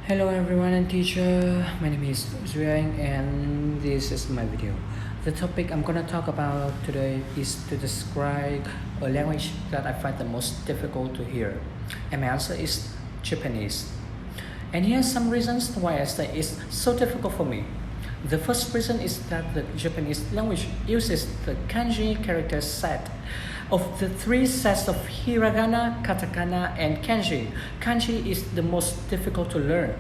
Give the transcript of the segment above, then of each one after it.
Hello everyone and teacher, my name is Duyang and this is my video. The topic I'm gonna talk about today is to describe a language that I find the most difficult to hear. And my answer is Japanese. And here's some reasons why I say it's so difficult for me. The first reason is that the Japanese language uses the kanji character set. Of the three sets of hiragana, katakana, and kanji, kanji is the most difficult to learn.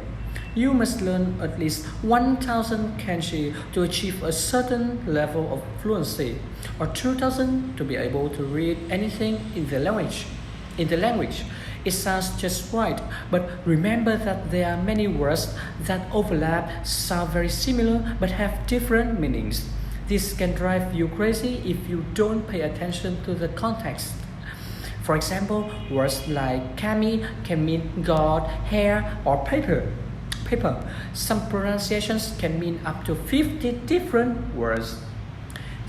You must learn at least 1000 kanji to achieve a certain level of fluency, or 2000 to be able to read anything in the language. It sounds just right, but remember that there are many words that overlap, sound very similar, but have different meanings. This can drive you crazy if you don't pay attention to the context. For example, words like kami can mean God, hair, or paper. Some pronunciations can mean up to 50 different words.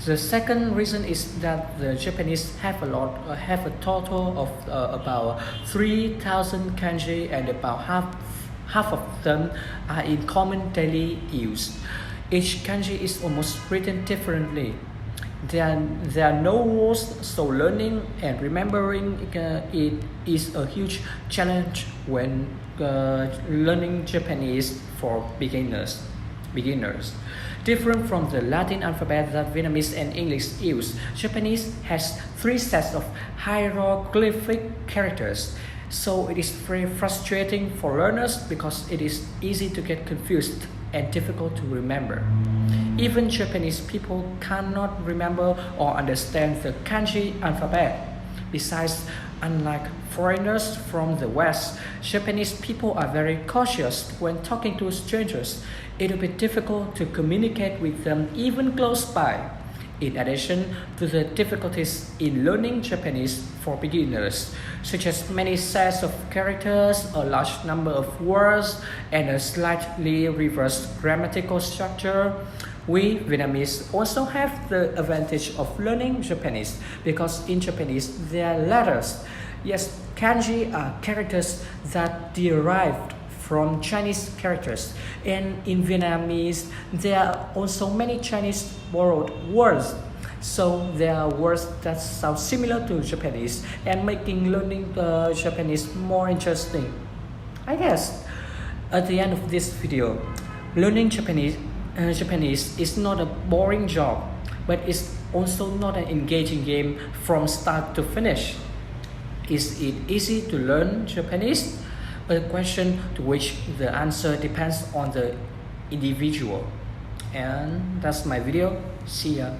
The second reason is that the Japanese have a total of about 3,000 kanji, and about half of them are in common daily use. Each kanji is almost written differently. There are no rules, so learning and remembering it is a huge challenge when learning Japanese for beginners. Different from the Latin alphabet that Vietnamese and English use, Japanese has three sets of hieroglyphic characters. So it is very frustrating for learners because it is easy to get confused and difficult to remember. Even Japanese people cannot remember or understand the kanji alphabet. Besides, unlike foreigners from the West, Japanese people are very cautious when talking to strangers. It will be difficult to communicate with them even close by. In addition to the difficulties in learning Japanese for beginners, such as many sets of characters, a large number of words, and a slightly reversed grammatical structure, we Vietnamese also have the advantage of learning Japanese because in Japanese there are letters. Yes, kanji are characters that derived from Chinese characters, and in Vietnamese there are also many Chinese borrowed words. So there are words that sound similar to Japanese and making learning Japanese more interesting. I guess at the end of this video, learning Japanese is not a boring job, but it's also not an engaging game from start to finish. Is it easy to learn Japanese? A question to which the answer depends on the individual. And that's my video. See ya.